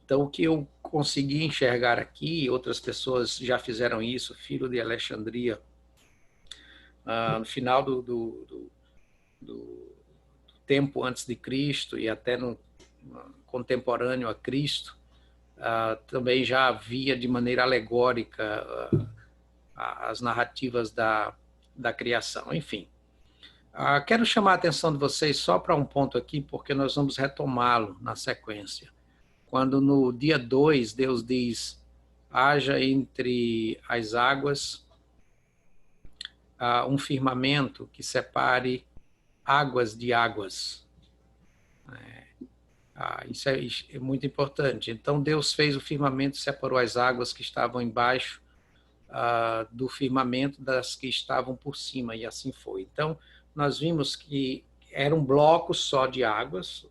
Então, o que eu consegui enxergar aqui, outras pessoas já fizeram isso, Filo de Alexandria, no final do tempo antes de Cristo e até no contemporâneo a Cristo, também já havia de maneira alegórica as narrativas da criação. Enfim, quero chamar a atenção de vocês só para um ponto aqui, porque nós vamos retomá-lo na sequência. Quando no dia 2 Deus diz, haja entre as águas um firmamento que separe águas de águas. Isso é muito importante. Então Deus fez o firmamento, separou as águas que estavam embaixo do firmamento das que estavam por cima, e assim foi. Então nós vimos que era um bloco só de águas,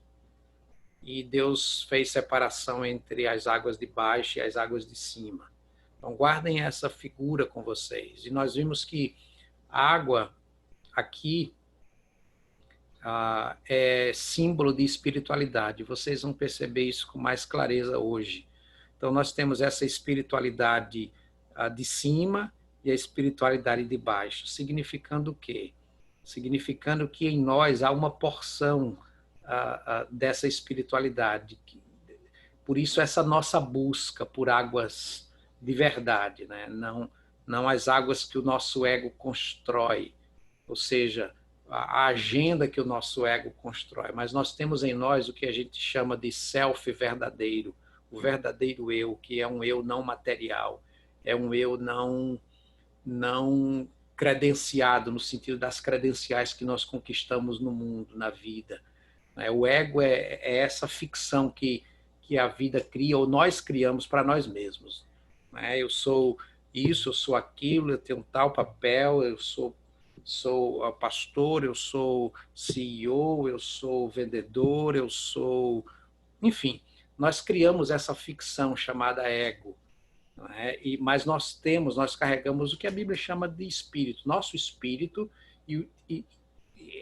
e Deus fez separação entre as águas de baixo e as águas de cima. Então guardem essa figura com vocês. E nós vimos que a água aqui é símbolo de espiritualidade. Vocês vão perceber isso com mais clareza hoje. Então nós temos essa espiritualidade de cima e a espiritualidade de baixo. Significando o quê? Significando que em nós há uma porção dessa espiritualidade. Por isso essa nossa busca por águas de verdade, né? Não as águas que o nosso ego constrói, ou seja, a agenda que o nosso ego constrói, mas nós temos em nós o que a gente chama de self verdadeiro, o verdadeiro eu, que é um eu não material, é um eu não credenciado, no sentido das credenciais que nós conquistamos no mundo, na vida. O ego é essa ficção que a vida cria, ou nós criamos para nós mesmos. Eu sou isso, eu sou aquilo, eu tenho tal papel, eu sou pastor, eu sou CEO, eu sou vendedor, eu sou... Enfim, nós criamos essa ficção chamada ego. Mas nós carregamos o que a Bíblia chama de espírito. Nosso espírito, e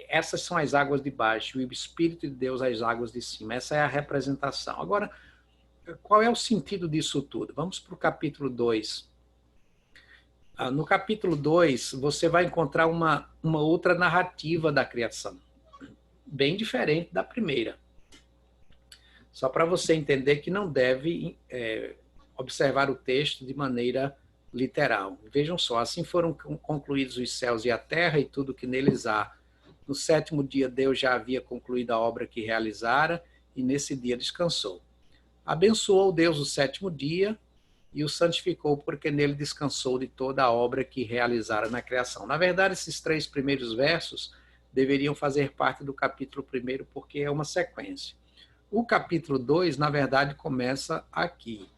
essas são as águas de baixo, e o Espírito de Deus as águas de cima. Essa é a representação. Agora, qual é o sentido disso tudo? Vamos para o capítulo 2. No capítulo 2, você vai encontrar uma outra narrativa da criação, bem diferente da primeira. Só para você entender que não deve observar o texto de maneira literal. Vejam só, assim foram concluídos os céus e a terra e tudo que neles há. No 7º dia, Deus já havia concluído a obra que realizara, e nesse dia descansou. Abençoou Deus o 7º dia e o santificou, porque nele descansou de toda a obra que realizara na criação. Na verdade, esses 3 primeiros versos deveriam fazer parte do capítulo 1, porque é uma sequência. O capítulo 2, na verdade, começa aqui.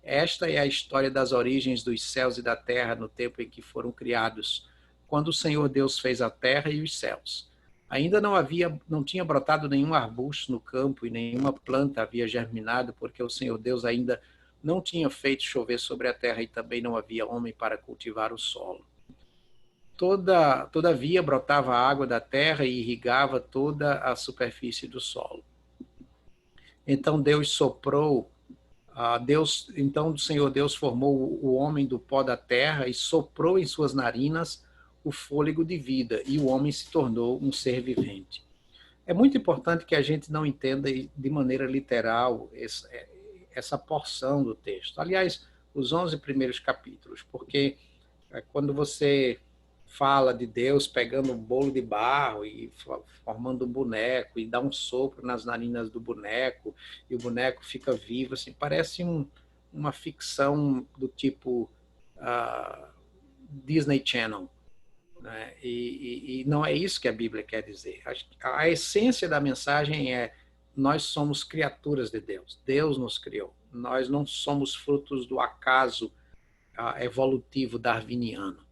Esta é a história das origens dos céus e da terra no tempo em que foram criados, quando o Senhor Deus fez a terra e os céus. Ainda não tinha brotado nenhum arbusto no campo e nenhuma planta havia germinado, porque o Senhor Deus ainda não tinha feito chover sobre a terra e também não havia homem para cultivar o solo. Todavia brotava a água da terra e irrigava toda a superfície do solo. Então Deus soprou, então o Senhor Deus formou o homem do pó da terra e soprou em suas narinas o fôlego de vida, e o homem se tornou um ser vivente. É muito importante que a gente não entenda de maneira literal essa porção do texto. Aliás, os 11 primeiros capítulos, porque quando você fala de Deus pegando um bolo de barro e formando um boneco e dá um sopro nas narinas do boneco e o boneco fica vivo, assim, parece uma ficção do tipo Disney Channel. Né? E não é isso que a Bíblia quer dizer. A essência da mensagem é: nós somos criaturas de Deus. Deus nos criou. Nós não somos frutos do acaso evolutivo darwiniano.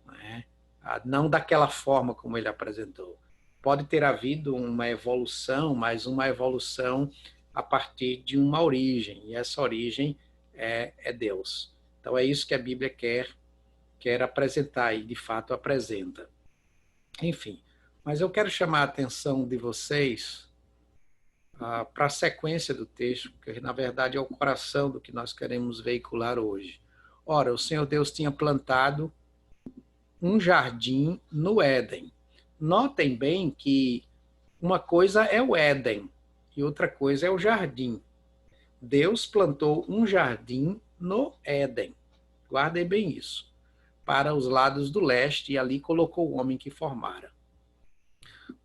Né? Não daquela forma como ele apresentou. Pode ter havido uma evolução, mas uma evolução a partir de uma origem. E essa origem é Deus. Então é isso que a Bíblia quer apresentar, e de fato apresenta. Enfim, mas eu quero chamar a atenção de vocês para a sequência do texto, que na verdade é o coração do que nós queremos veicular hoje. Ora, o Senhor Deus tinha plantado um jardim no Éden. Notem bem que uma coisa é o Éden e outra coisa é o jardim. Deus plantou um jardim no Éden. Guardem bem isso. Para os lados do leste, e ali colocou o homem que formara.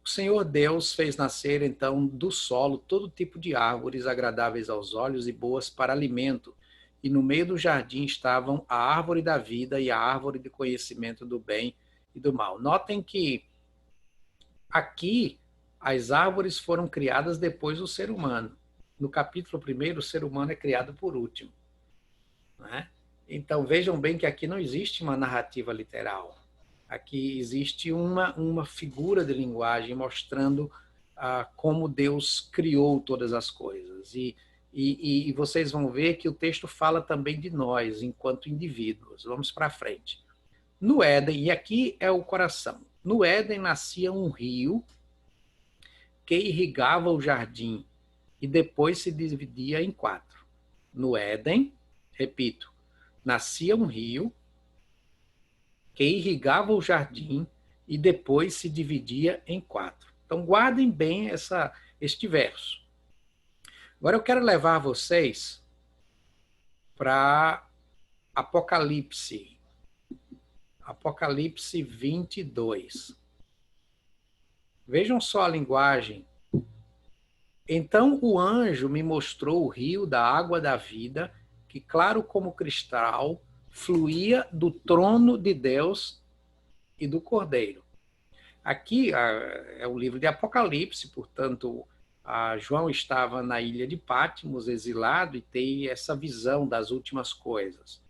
O Senhor Deus fez nascer, então, do solo todo tipo de árvores agradáveis aos olhos e boas para alimento. E no meio do jardim estavam a árvore da vida e a árvore do conhecimento do bem e do mal. Notem que aqui as árvores foram criadas depois do ser humano. No capítulo 1, o ser humano é criado por último. Né? Então vejam bem que aqui não existe uma narrativa literal. Aqui existe uma figura de linguagem mostrando como Deus criou todas as coisas. E vocês vão ver que o texto fala também de nós, enquanto indivíduos. Vamos para frente. No Éden, e aqui é o coração, no Éden nascia um rio que irrigava o jardim e depois se dividia em 4. No Éden, repito, nascia um rio que irrigava o jardim e depois se dividia em 4. Então guardem bem este verso. Agora eu quero levar vocês para Apocalipse. Apocalipse 22. Vejam só a linguagem. Então o anjo me mostrou o rio da água da vida, que claro como cristal, fluía do trono de Deus e do Cordeiro. Aqui é o livro de Apocalipse, portanto, João estava na ilha de Patmos, exilado, e tem essa visão das últimas coisas.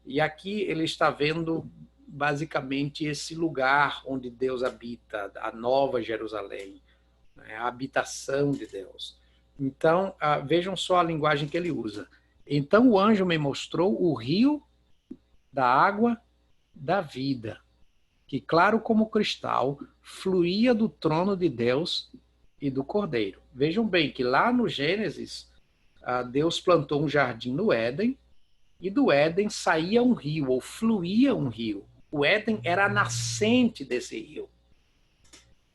E aqui ele está vendo basicamente esse lugar onde Deus habita, a nova Jerusalém, a habitação de Deus. Então, vejam só a linguagem que ele usa. Então o anjo me mostrou o rio da água da vida, que claro como cristal, fluía do trono de Deus e do Cordeiro. Vejam bem que lá no Gênesis, Deus plantou um jardim no Éden, e do Éden saía um rio, ou fluía um rio. O Éden era a nascente desse rio,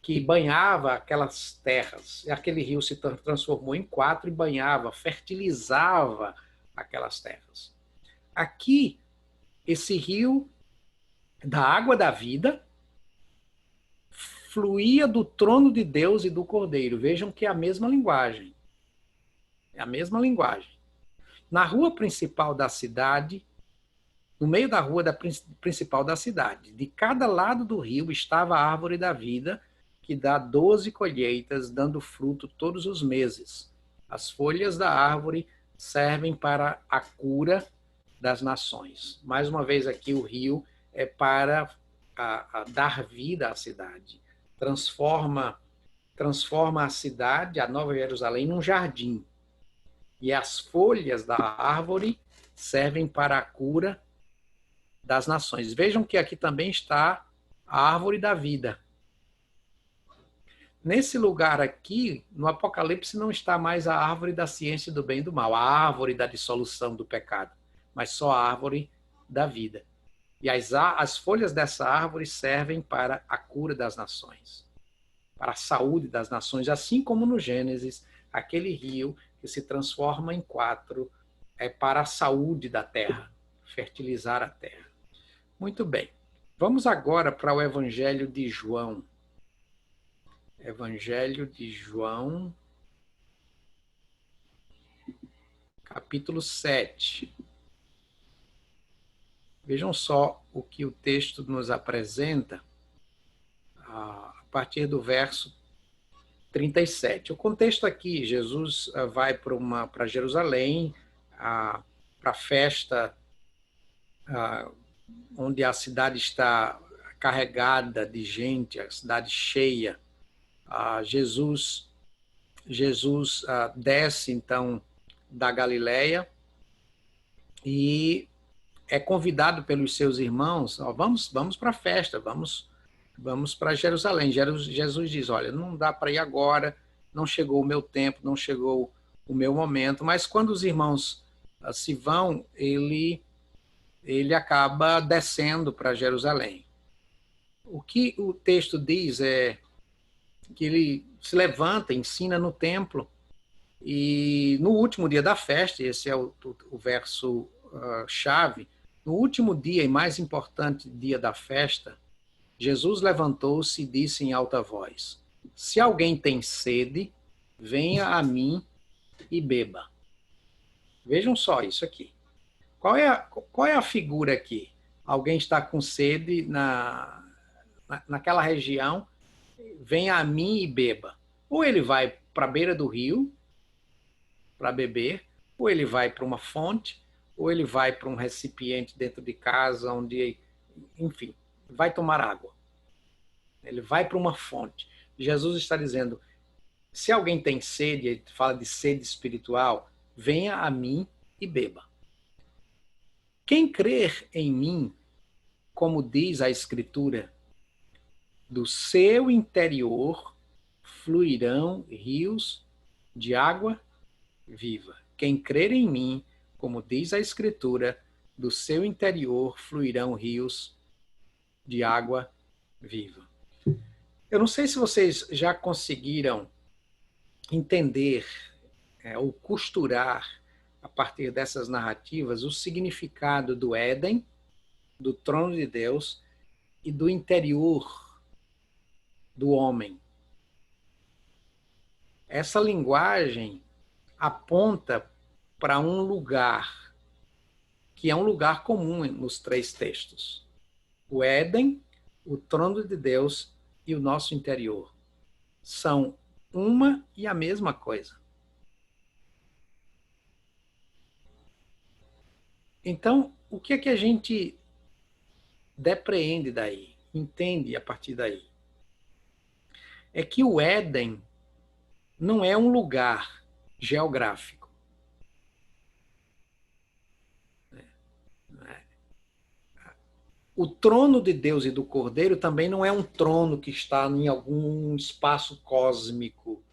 que banhava aquelas terras. E aquele rio se transformou em 4 e banhava, fertilizava aquelas terras. Aqui, esse rio da água da vida fluía do trono de Deus e do Cordeiro. Vejam que é a mesma linguagem. É a mesma linguagem. Na rua principal da cidade, no meio da rua principal da cidade, de cada lado do rio estava a árvore da vida, que dá 12 colheitas, dando fruto todos os meses. As folhas da árvore servem para a cura das nações. Mais uma vez aqui o rio é para dar vida à cidade. Transforma a cidade, a Nova Jerusalém, num jardim. E as folhas da árvore servem para a cura das nações. Vejam que aqui também está a árvore da vida. Nesse lugar aqui, no Apocalipse, não está mais a árvore da ciência do bem e do mal, a árvore da dissolução do pecado, mas só a árvore da vida. E as folhas dessa árvore servem para a cura das nações, para a saúde das nações, assim como no Gênesis, aquele rio que se transforma em 4 é para a saúde da terra, fertilizar a terra. Muito bem. Vamos agora para o Evangelho de João. Evangelho de João, capítulo 7. Vejam só o que o texto nos apresenta a partir do verso 37. O contexto aqui, Jesus vai para Jerusalém, para a festa onde a cidade está carregada de gente, a cidade cheia. Jesus desce, então, da Galileia e é convidado pelos seus irmãos, vamos para a festa, vamos para Jerusalém. Jesus diz, olha, não dá para ir agora, não chegou o meu tempo, não chegou o meu momento. Mas quando os irmãos se vão, ele acaba descendo para Jerusalém. O que o texto diz é que ele se levanta, ensina no templo, e no último dia da festa, esse é o verso chave, no último dia e mais importante dia da festa, Jesus levantou-se e disse em alta voz: se alguém tem sede, venha a mim e beba. Vejam só isso aqui. Qual é a figura aqui? Alguém está com sede naquela região, venha a mim e beba. Ou ele vai para a beira do rio para beber, ou ele vai para uma fonte, ou ele vai para um recipiente dentro de casa, onde, enfim, vai tomar água. Ele vai para uma fonte. Jesus está dizendo, se alguém tem sede, ele fala de sede espiritual, venha a mim e beba. Quem crer em mim, como diz a Escritura, do seu interior fluirão rios de água viva. Quem crer em mim, como diz a Escritura, do seu interior fluirão rios de água viva. Eu não sei se vocês já conseguiram entender ou costurar, a partir dessas narrativas, o significado do Éden, do trono de Deus e do interior do homem. Essa linguagem aponta para um lugar que é um lugar comum nos três textos. O Éden, o trono de Deus e o nosso interior são uma e a mesma coisa. Então, o que é que a gente depreende daí, entende a partir daí? É que o Éden não é um lugar geográfico. O trono de Deus e do Cordeiro também não é um trono que está em algum espaço cósmico.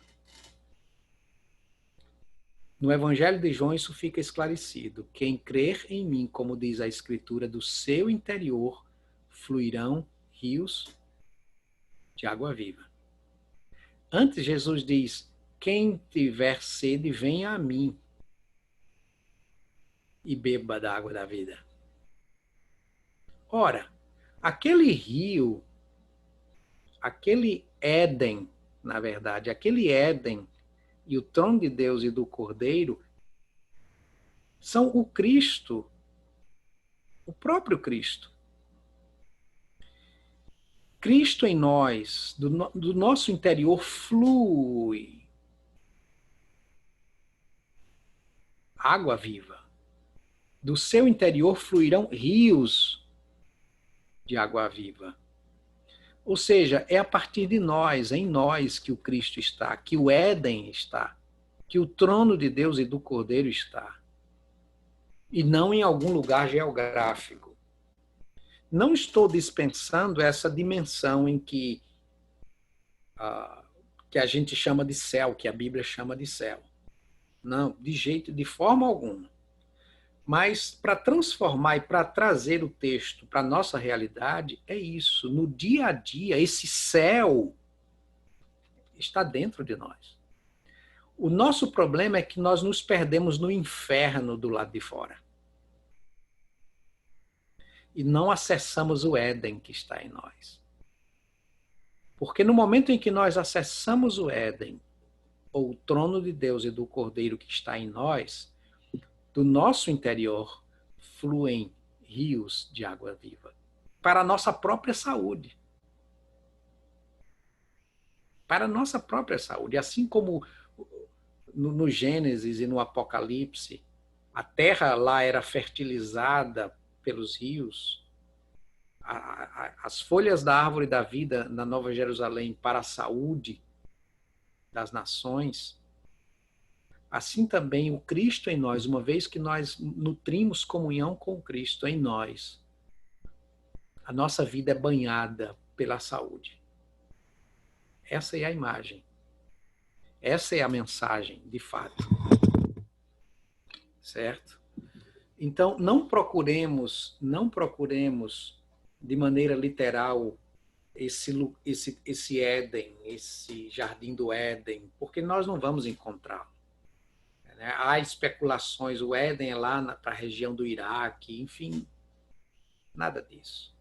No Evangelho de João isso fica esclarecido. Quem crer em mim, como diz a Escritura, do seu interior fluirão rios de água viva. Antes Jesus diz, quem tiver sede, venha a mim e beba da água da vida. Ora, aquele rio, aquele Éden, na verdade, aquele Éden e o trono de Deus e do Cordeiro são o Cristo, o próprio Cristo. Cristo em nós, do nosso interior flui água viva. Do seu interior fluirão rios de água viva. Ou seja, é a partir de nós, em nós, que o Cristo está, que o Éden está, que o trono de Deus e do Cordeiro está. E não em algum lugar geográfico. Não estou dispensando essa dimensão em que a gente chama de céu, que a Bíblia chama de céu. Não, de forma alguma. Mas para transformar e para trazer o texto para a nossa realidade, é isso. No dia a dia, esse céu está dentro de nós. O nosso problema é que nós nos perdemos no inferno do lado de fora. E não acessamos o Éden que está em nós. Porque no momento em que nós acessamos o Éden, ou o trono de Deus e do Cordeiro que está em nós, do nosso interior fluem rios de água viva para a nossa própria saúde. Para a nossa própria saúde. Assim como no Gênesis e no Apocalipse, a terra lá era fertilizada pelos rios, as folhas da árvore da vida na Nova Jerusalém para a saúde das nações, assim também o Cristo em nós, uma vez que nós nutrimos comunhão com o Cristo em nós, a nossa vida é banhada pela saúde. Essa é a imagem. Essa é a mensagem, de fato. Certo? Então, não procuremos de maneira literal esse Éden, esse jardim do Éden, porque nós não vamos encontrá-lo. Né? Há especulações, o Éden é lá para a região do Iraque, enfim, nada disso.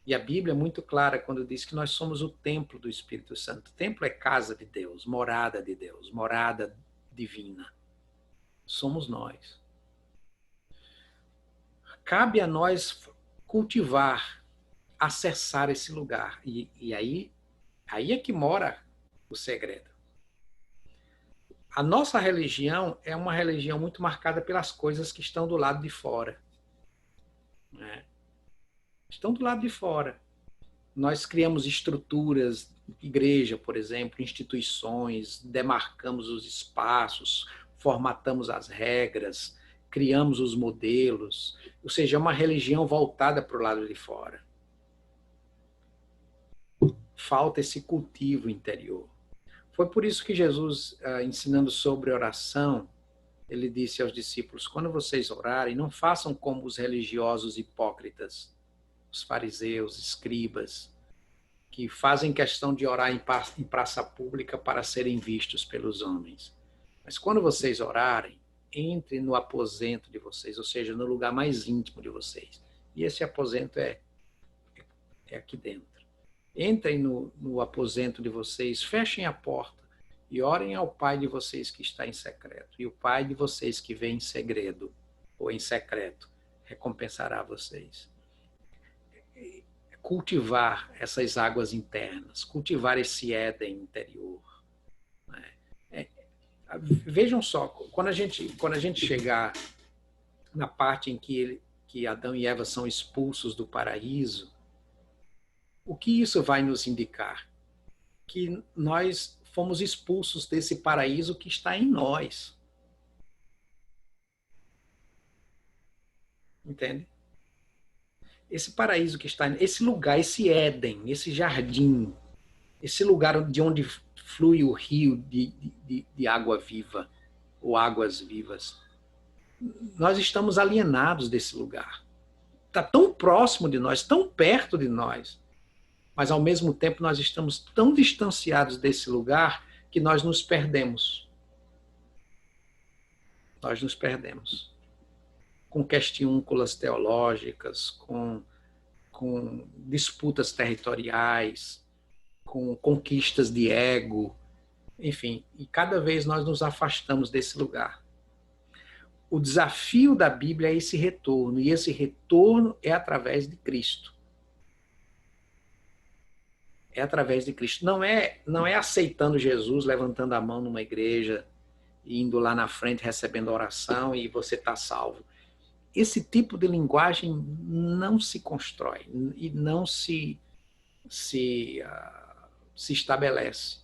E a Bíblia é muito clara quando diz que nós somos o templo do Espírito Santo. O templo é casa de Deus, morada divina. Somos nós. Cabe a nós cultivar, acessar esse lugar. E aí é que mora o segredo. A nossa religião é uma religião muito marcada pelas coisas que estão do lado de fora. Né? Estão do lado de fora. Nós criamos estruturas, igreja, por exemplo, instituições, demarcamos os espaços, formatamos as regras, criamos os modelos, ou seja, é uma religião voltada para o lado de fora. Falta esse cultivo interior. Foi por isso que Jesus, ensinando sobre oração, ele disse aos discípulos, quando vocês orarem, não façam como os religiosos hipócritas, os fariseus, escribas, que fazem questão de orar em praça pública para serem vistos pelos homens. Mas quando vocês orarem, entre no aposento de vocês, ou seja, no lugar mais íntimo de vocês. E esse aposento é aqui dentro. Entrem no aposento de vocês, fechem a porta e orem ao Pai de vocês que está em secreto. E o Pai de vocês que vem em segredo ou em secreto recompensará vocês. Cultivar essas águas internas, cultivar esse Éden interior. Vejam só, quando a gente chegar na parte em que Adão e Eva são expulsos do paraíso, o que isso vai nos indicar? Que nós fomos expulsos desse paraíso que está em nós. Entende? Esse paraíso que está, esse lugar, esse Éden, esse jardim, esse lugar de onde flui o rio de água viva, ou águas vivas. Nós estamos alienados desse lugar. Está tão próximo de nós, tão perto de nós, mas ao mesmo tempo nós estamos tão distanciados desse lugar que nós nos perdemos. Nós nos perdemos. Com questiúnculas teológicas, com disputas territoriais, com conquistas de ego, enfim, e cada vez nós nos afastamos desse lugar. O desafio da Bíblia é esse retorno, e esse retorno é através de Cristo. É através de Cristo. Não é aceitando Jesus, levantando a mão numa igreja, indo lá na frente, recebendo oração e você está salvo. Esse tipo de linguagem não se constrói e não se estabelece.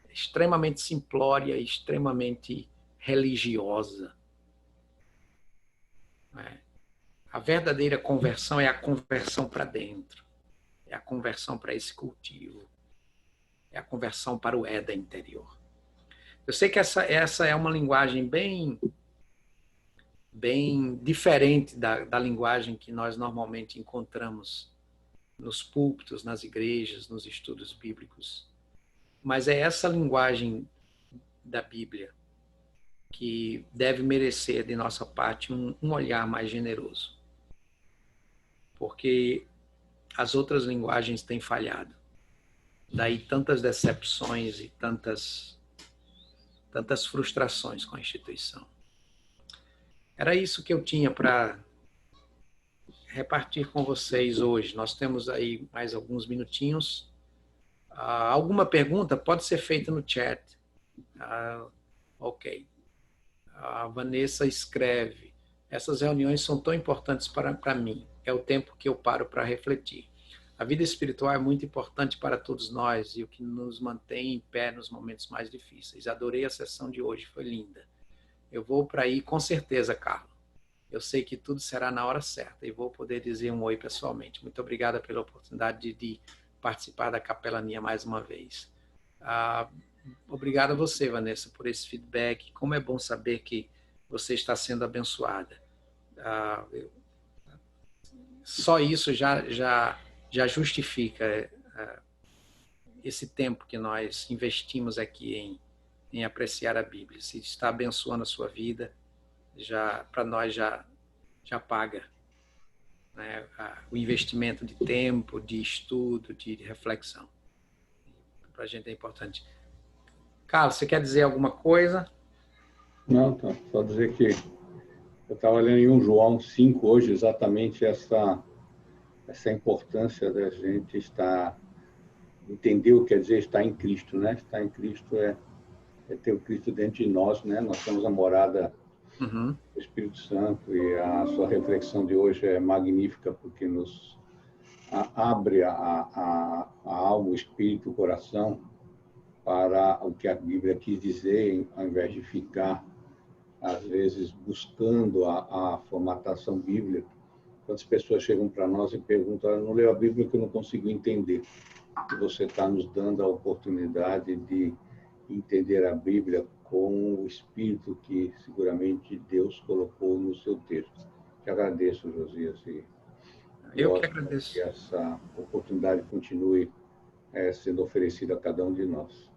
É extremamente simplória, extremamente religiosa. A verdadeira conversão é a conversão para dentro. É a conversão para esse cultivo. É a conversão para o Éden interior. Eu sei que essa é uma linguagem bem diferente da linguagem que nós normalmente encontramos nos púlpitos, nas igrejas, nos estudos bíblicos. Mas é essa linguagem da Bíblia que deve merecer de nossa parte um olhar mais generoso. Porque as outras linguagens têm falhado. Daí tantas decepções e tantas frustrações com a instituição. Era isso que eu tinha para repartir com vocês hoje. Nós temos aí mais alguns minutinhos. Alguma pergunta pode ser feita no chat. Ok. A Vanessa escreve: essas reuniões são tão importantes para mim. É o tempo que eu paro para refletir. A vida espiritual é muito importante para todos nós e o que nos mantém em pé nos momentos mais difíceis. Adorei a sessão de hoje, foi linda. Eu vou para aí com certeza, Carlos. Eu sei que tudo será na hora certa e vou poder dizer um oi pessoalmente. Muito obrigada pela oportunidade de participar da capelania mais uma vez. Obrigado a você, Vanessa, por esse feedback. Como é bom saber que você está sendo abençoada. Só isso já justifica esse tempo que nós investimos aqui em apreciar a Bíblia. Se está abençoando a sua vida, para nós já paga, né, o investimento de tempo, de estudo, de reflexão. Para a gente é importante. Carlos, você quer dizer alguma coisa? Não, tá. Só dizer que eu estava lendo em 1 João 5 hoje exatamente essa importância da gente entender o que quer dizer estar em Cristo, né? Estar em Cristo é ter o Cristo dentro de nós, né? Nós temos a morada do Espírito Santo e a sua reflexão de hoje é magnífica porque nos abre a alma, o espírito, o coração para o que a Bíblia quis dizer, ao invés de ficar, às vezes, buscando a formatação bíblica. Quantas pessoas chegam para nós e perguntam: eu não leio a Bíblia porque eu não consigo entender. E você está nos dando a oportunidade de entender a Bíblia com o espírito que seguramente Deus colocou no seu texto. Te agradeço, Josias. Eu que agradeço. Que essa oportunidade continue sendo oferecida a cada um de nós.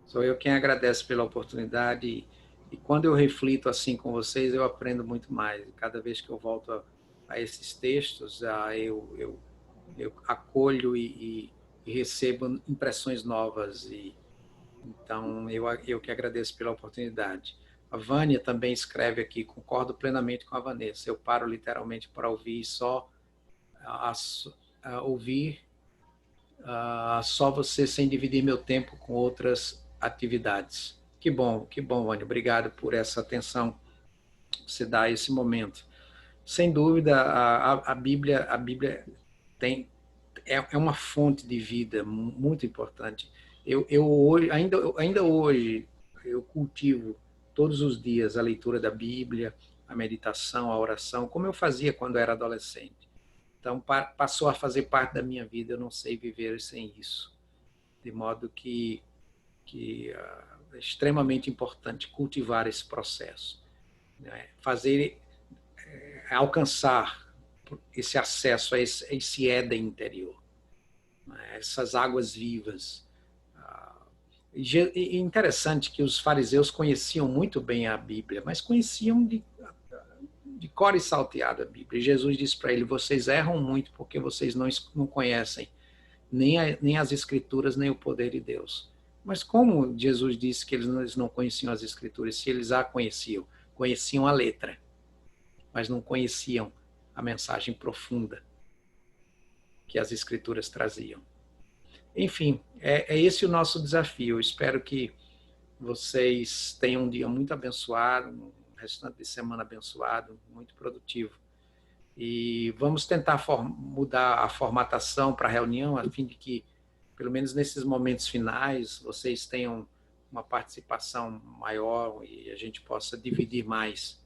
Sou eu quem agradece pela oportunidade e quando eu reflito assim com vocês, eu aprendo muito mais. Cada vez que eu volto a esses textos, eu acolho e recebo impressões novas. Então, eu que agradeço pela oportunidade. A Vânia também escreve aqui: concordo plenamente com a Vanessa. Eu paro literalmente para ouvir ouvir só você, sem dividir meu tempo com outras atividades. Que bom, Vânia. Obrigado por essa atenção que você dá a esse momento. Sem dúvida, a Bíblia é uma fonte de vida muito importante. Ainda hoje, eu cultivo todos os dias a leitura da Bíblia, a meditação, a oração, como eu fazia quando era adolescente. Então, passou a fazer parte da minha vida, eu não sei viver sem isso. De modo que é extremamente importante cultivar esse processo, né? Alcançar esse acesso a esse Éden interior, né? Essas águas vivas. E interessante que os fariseus conheciam muito bem a Bíblia, mas conheciam de cor e salteado a Bíblia. E Jesus disse para ele: vocês erram muito porque vocês não conhecem nem as Escrituras, nem o poder de Deus. Mas como Jesus disse que eles não conheciam as Escrituras? Se eles a conheciam, conheciam a letra, mas não conheciam a mensagem profunda que as Escrituras traziam. Enfim, é esse o nosso desafio. Eu espero que vocês tenham um dia muito abençoado, um restante de semana abençoado, muito produtivo. E vamos tentar mudar a formatação para a reunião, a fim de que, pelo menos nesses momentos finais, vocês tenham uma participação maior e a gente possa dividir mais,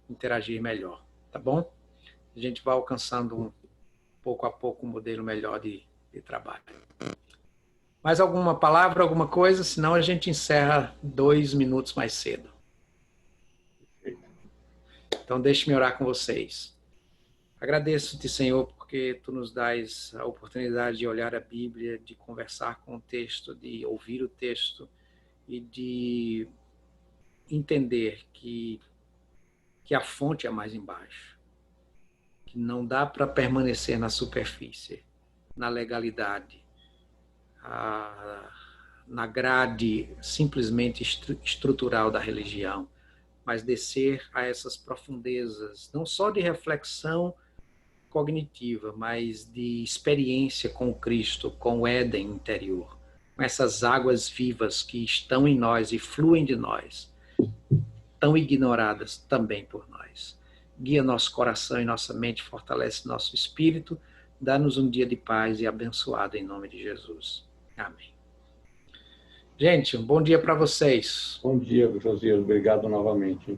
interagir melhor, tá bom? A gente vai alcançando pouco a pouco um modelo melhor de trabalho. Mais alguma palavra, alguma coisa? Senão a gente encerra 2 minutos mais cedo. Então, deixe-me orar com vocês. Agradeço-te, Senhor, porque Tu nos dás a oportunidade de olhar a Bíblia, de conversar com o texto, de ouvir o texto e de entender que a fonte é mais embaixo, que não dá para permanecer na superfície, na legalidade, na grade simplesmente estrutural da religião, mas descer a essas profundezas, não só de reflexão cognitiva, mas de experiência com Cristo, com o Éden interior, com essas águas vivas que estão em nós e fluem de nós, tão ignoradas também por nós. Guia nosso coração e nossa mente, fortalece nosso espírito, dá-nos um dia de paz e abençoado em nome de Jesus. Amém. Gente, um bom dia para vocês. Bom dia, Josias. Obrigado novamente.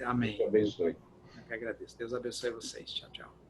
Amém. Deus te abençoe. Eu que agradeço. Deus abençoe vocês. Tchau, tchau.